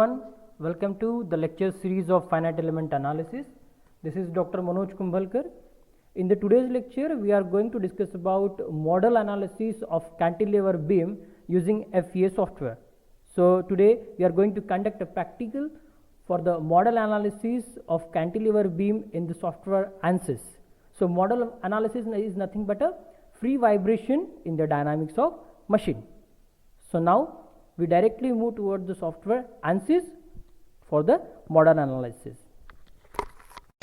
everyone, welcome to the lecture series of finite element analysis. This is Dr. Manoj Kumbhalkar. In the today's lecture, we are going to discuss about model analysis of cantilever beam using FEA software. So today we are going to conduct a practical for the model analysis of cantilever beam in the software ANSYS. So model analysis is nothing but a free vibration in the dynamics of machine. So now we directly move towards the software ANSYS for the model analysis.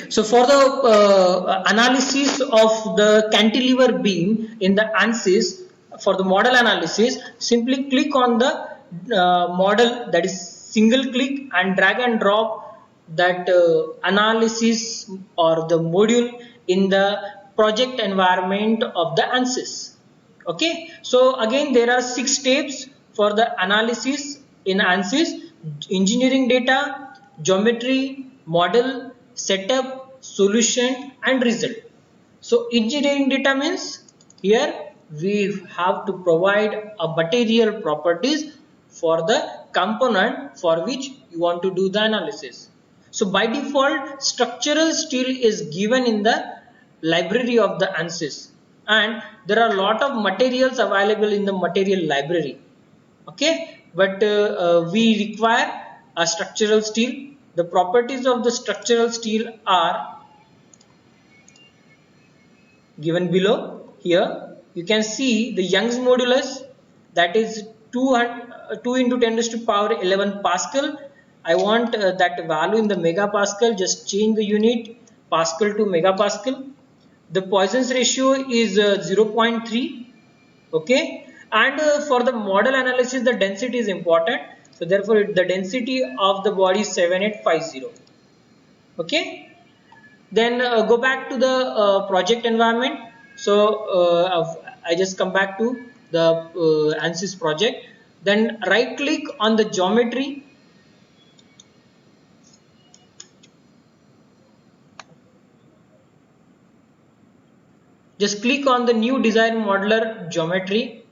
So for the analysis of the cantilever beam in the ANSYS, for the model analysis, simply click on the model, that is single click, and drag and drop that analysis or the module in the project environment of the ANSYS. Okay, so again there are 6 steps for the analysis in ANSYS: engineering data, geometry, model, setup, solution and result. So engineering data means here we have to provide a material properties for the component for which you want to do the analysis. So by default structural steel is given in the library of the ANSYS, and there are a lot of materials available in the material library. Okay, but we require a structural steel. The properties of the structural steel are given below. Here you can see the Young's modulus, that is 2 into 10 raised to power 11 Pascal. I want that value in the megapascal. Just change the unit Pascal to megapascal. The Poisson's ratio is 0.3. okay, and for the model analysis the density is important, so therefore the density of the body is 7850. okay, then go back to the project environment. So I just come back to the ANSYS project, then right click on the geometry, just click on the new design modeler geometry.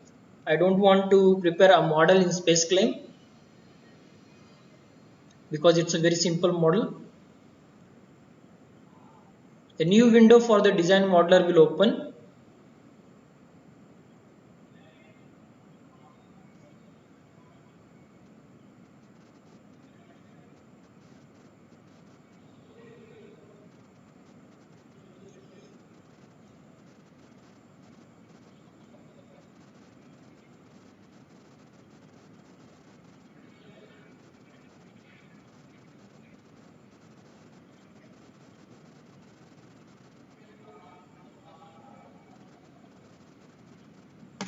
I don't want to prepare a model in SpaceClaim because it's a very simple model. The new window for the design modeler will open.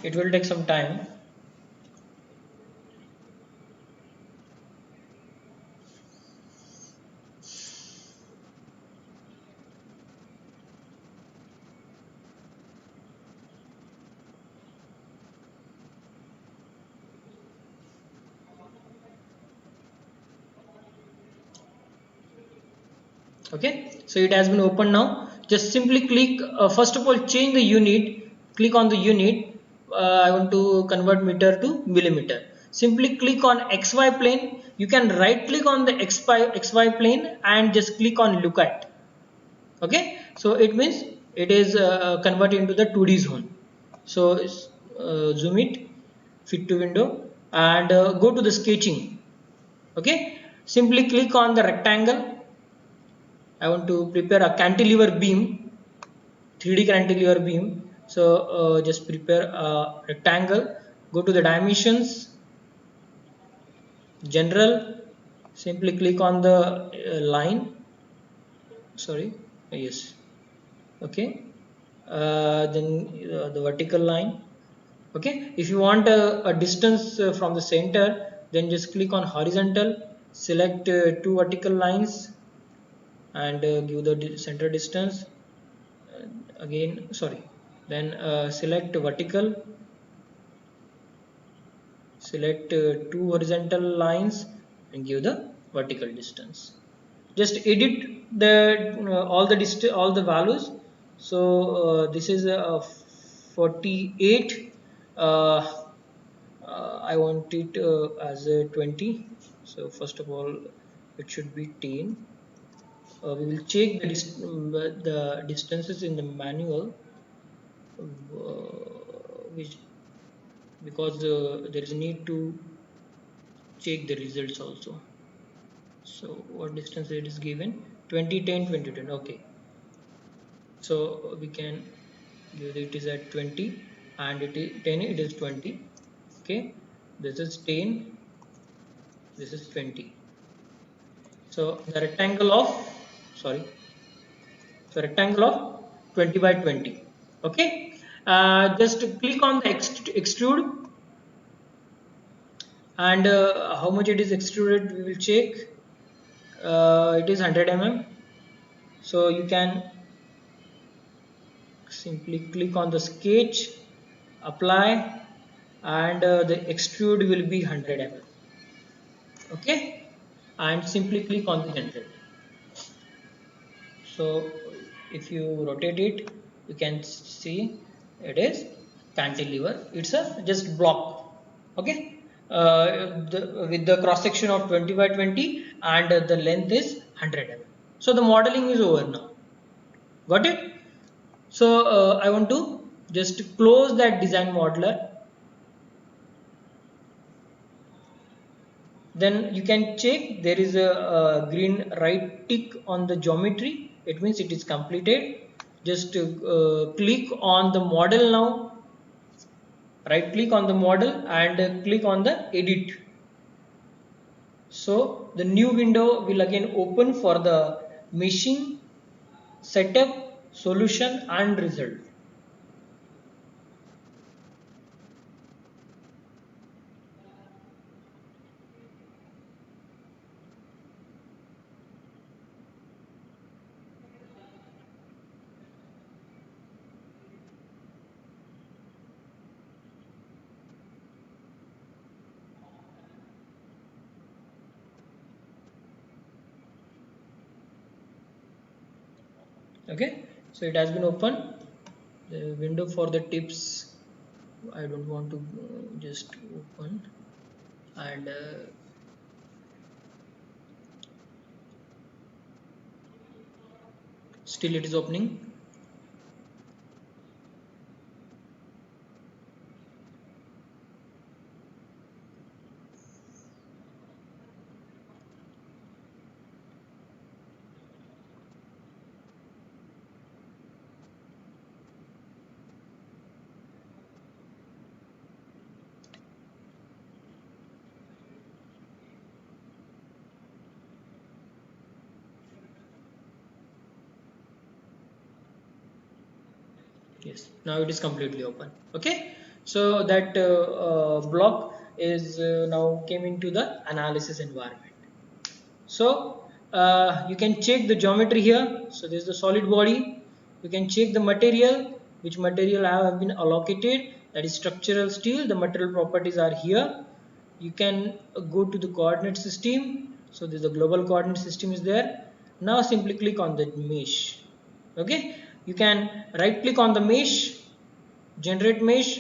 It will take some time. Okay, so it has been opened now. Just simply click, first of all change the unit, click on the unit. I want to convert meter to millimeter. Simply click on XY plane. You can right click on the XY plane and just click on look at. Okay, so it means it is converted into the 2D zone. So zoom it, fit to window, and go to the sketching. Okay, simply click on the rectangle. I want to prepare a cantilever beam, 3D cantilever beam. So just prepare a rectangle, go to the dimensions, general, simply click on the line, sorry, yes, okay, then the vertical line. Okay, if you want a distance from the center, then just click on horizontal, select 2 vertical lines and give the center distance. Again, sorry, then select vertical, select 2 horizontal lines and give the vertical distance. Just edit the all the values. So this is 48. I want it as a 20, So first of all it should be 10. We will check the distances in the manual, which because there is a need to check the results also. So what distance it is given? 20 10 20 10. Okay, so we can give it is at 20 and it is 10, it is 20. Okay, this is 10, this is 20. So the rectangle of, sorry, so rectangle of 20 by 20. Okay, just click on the extrude, and how much it is extruded we will check. It is 100 mm, so you can simply click on the sketch, apply, and the extrude will be 100 mm. Okay, and simply click on the generate. So if you rotate it, you can see it is cantilever. It's a just block. Okay, with the cross section of 20 by 20 and the length is 100 mm. So the modeling is over now. Got it? So I want to just close that design modeler. Then you can check there is a green right tick on the geometry. It means it is completed. Just click on the model now. Right click on the model and click on the edit. So the new window will again open for the meshing, setup, solution and result. Okay, so it has been open. The window for the tips I don't want to just open, and still it is opening. Yes, now it is completely open. Okay, so that block is now came into the analysis environment. So you can check the geometry here. So this is the solid body. You can check the material, which material have been allocated, that is structural steel. The material properties are here. You can go to the coordinate system. So this is the global coordinate system is there. Now simply click on the mesh. Okay, you can right click on the mesh, generate mesh.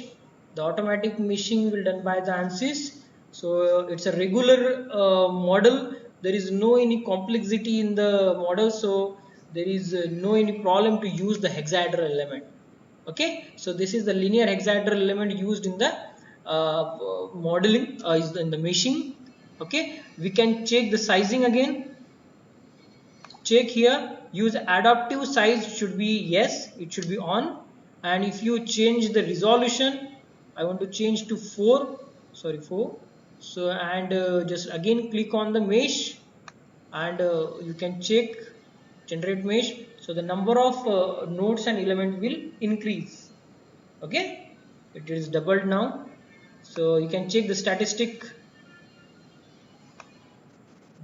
The automatic meshing will done by the ANSYS. So it's a regular model. There is no any complexity in the model, so there is no any problem to use the hexaedral element. Okay, so this is the linear hexaedral element used in the modeling, is in the meshing. Okay, we can check the sizing again. Check here, use adaptive size should be yes, it should be on. And if you change the resolution, I want to change to 4, sorry 4. So and just again click on the mesh, and you can check generate mesh. So the number of nodes and elements will increase. Okay, it is doubled now. So you can check the statistic.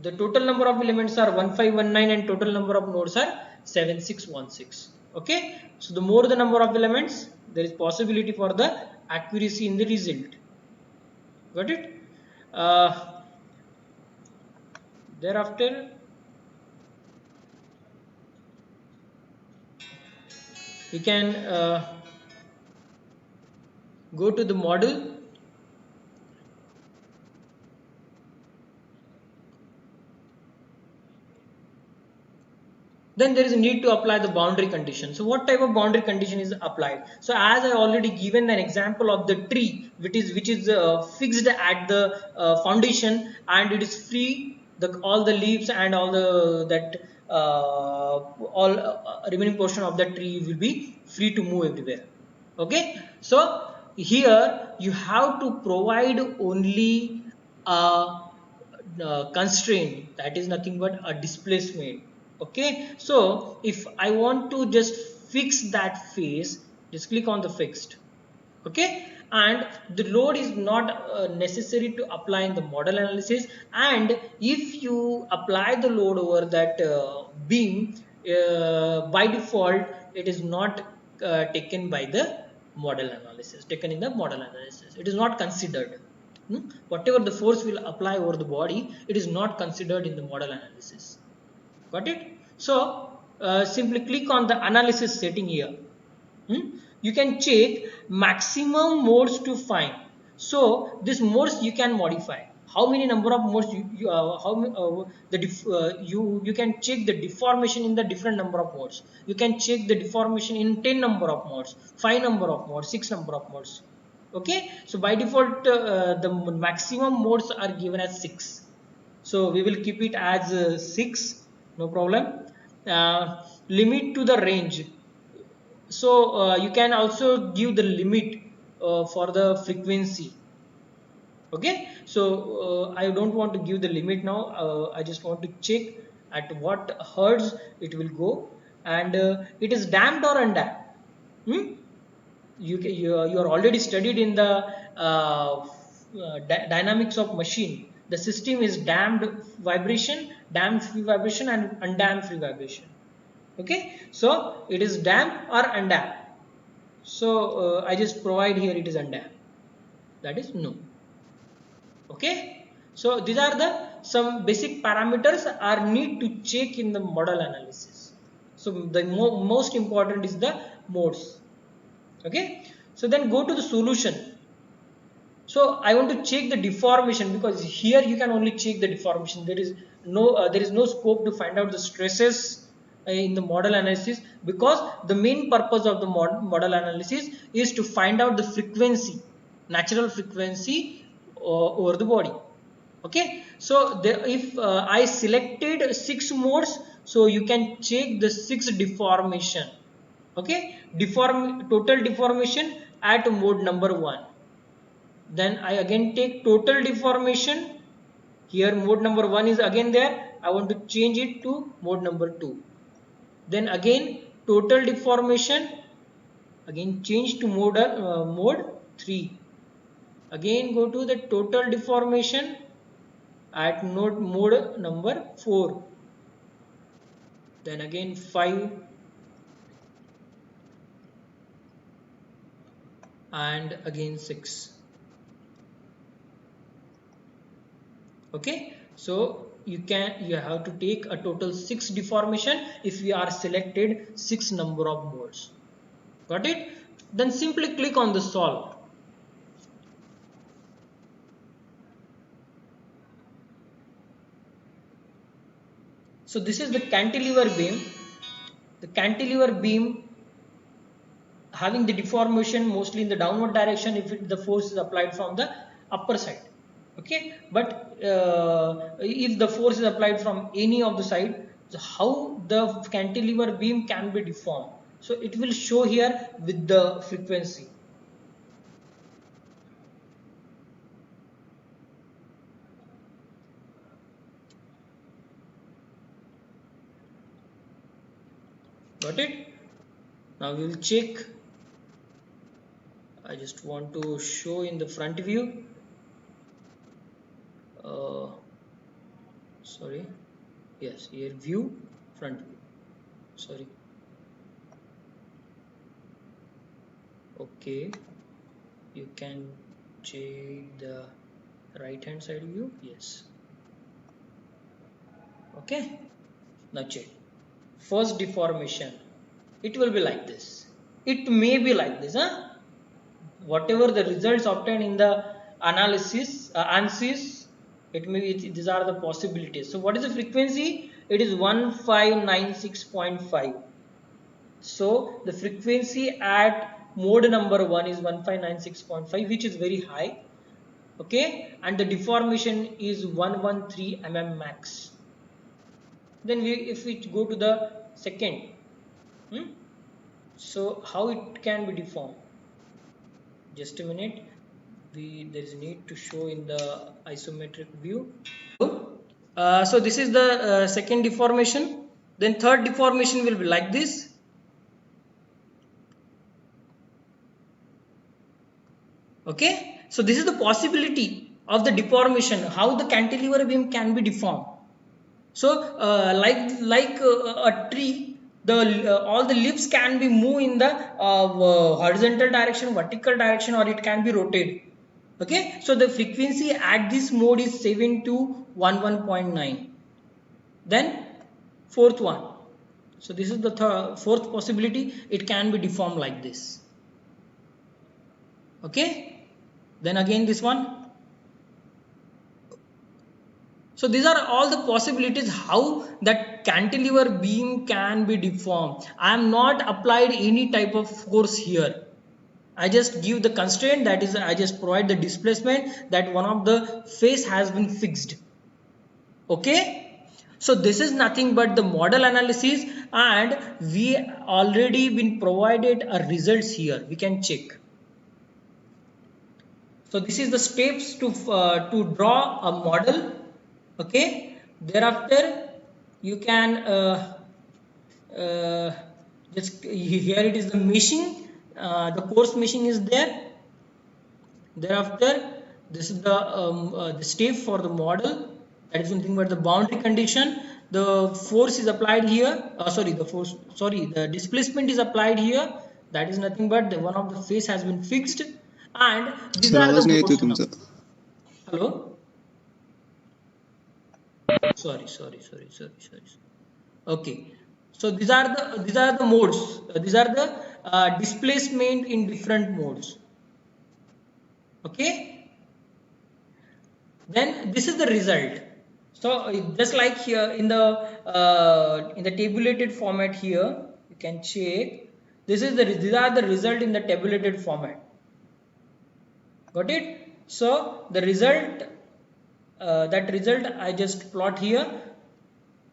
The total number of elements are 1519 and total number of nodes are 7616. Okay, so the more the number of elements, there is possibility for the accuracy in the result. Got it? Thereafter we can go to the model. then there is a need to apply the boundary condition. So what type of boundary condition is applied? So as I already given an example of the tree which is fixed at the foundation, and it is free, all the leaves and all the that all remaining portion of the tree will be free to move everywhere. Okay, so here you have to provide only a constraint, that is nothing but a displacement. Okay, so if I want to just fix that face, just click on the fixed. Okay, and the load is not necessary to apply in the model analysis, and if you apply the load over that beam, by default it is not taken by the model analysis, taken in the model analysis, it is not considered. Whatever the force will apply over the body, it is not considered in the model analysis. Got it? So simply click on the analysis setting here. You can check maximum modes to find. So this modes you can modify. How many number of modes you can check the deformation in the different number of modes. You can check the deformation in 10 number of modes, 5 number of modes, 6 number of modes. Okay, so by default the maximum modes are given as 6. So we will keep it as 6, no problem. Limit to the range. So you can also give the limit for the frequency. Okay, so I don't want to give the limit now. I just want to check at what hertz it will go, and it is damped or undamped. You are already studied in the dynamics of machine. The system is damped vibration, damped free vibration, and undamped free vibration. Okay, so it is damped or undamped. So I just provide here it is undamped, that is no. Okay, so these are the some basic parameters are need to check in the model analysis. So the most important is the modes. Okay, so then go to the solution. So I want to check the deformation, because here you can only check the deformation. There is no scope to find out the stresses in the model analysis, because the main purpose of the model analysis is to find out the frequency, natural frequency over the body. Okay, so if I selected 6 modes, so you can check the 6 deformation. Okay, total deformation at mode number 1. Then I again take total deformation. Here mode number 1 is again there. I want to change it to mode number 2. Then again total deformation, again change to mode 3. Again go to the total deformation at mode number 4. Then again 5, and again 6. Okay, so you have to take a total 6 deformation if we are selected 6 number of modes. Got it? Then simply click on the solve. So this is the cantilever beam. The cantilever beam having the deformation mostly in the downward direction if the force is applied from the upper side. Okay, but if the force is applied from any of the side, so how the cantilever beam can be deformed? So it will show here with the frequency. Got it? Now we will check. I just want to show in the front view. Sorry, yes, here view, front view, sorry. Okay, you can check the right hand side view. Yes. Okay, now check first deformation. It will be like this, it may be like this, whatever the results obtained in the analysis ANSYS, it may be, these are the possibilities. So what is the frequency? it is 1596.5. So the frequency at mode number 1 is 1596.5, which is very high. Okay, and the deformation is 113 mm max. Then if we go to the second, so how it can be deformed? Just a minute. There is need to show in the isometric view. So this is the second deformation. Then third deformation will be like this. Okay, so this is the possibility of the deformation, how the cantilever beam can be deformed. So like a tree, the all the leaves can be moved in the horizontal direction, vertical direction, or it can be rotated. Okay, so the frequency at this mode is 7211.9. Then fourth one, so this is the fourth possibility, it can be deformed like this. Okay, then again this one. So these are all the possibilities how that cantilever beam can be deformed. I am not applied any type of force here. I just give the constraint, that is I just provide the displacement, that one of the face has been fixed. Okay, so this is nothing but the model analysis, and we already been provided a results here, we can check. So this is the steps to draw a model. Okay, thereafter you can just here it is the meshing, the coarse meshing is there. Thereafter this is the step for the model, that is something but the boundary condition. The force is applied here, the displacement is applied here, that is nothing but one of the face has been fixed, and these are the modes now. Hello, sorry. Okay, so these are the modes, these are the displacement in different modes. Okay, then this is the result. So just like here in the tabulated format here, you can check, these are the result in the tabulated format. Got it? So the result, that result I just plot here.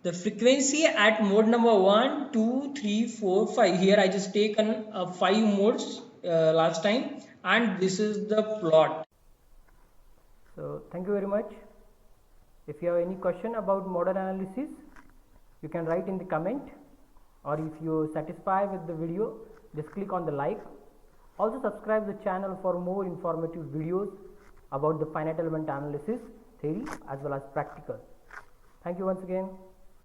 The frequency at mode number 1, 2, 3, 4, 5. Here I just taken 5 modes last time, and this is the plot. So thank you very much. If you have any question about model analysis, you can write in the comment, or if you are satisfied with the video, just click on the like. Also subscribe the channel for more informative videos about the finite element analysis theory as well as practical. Thank you once again.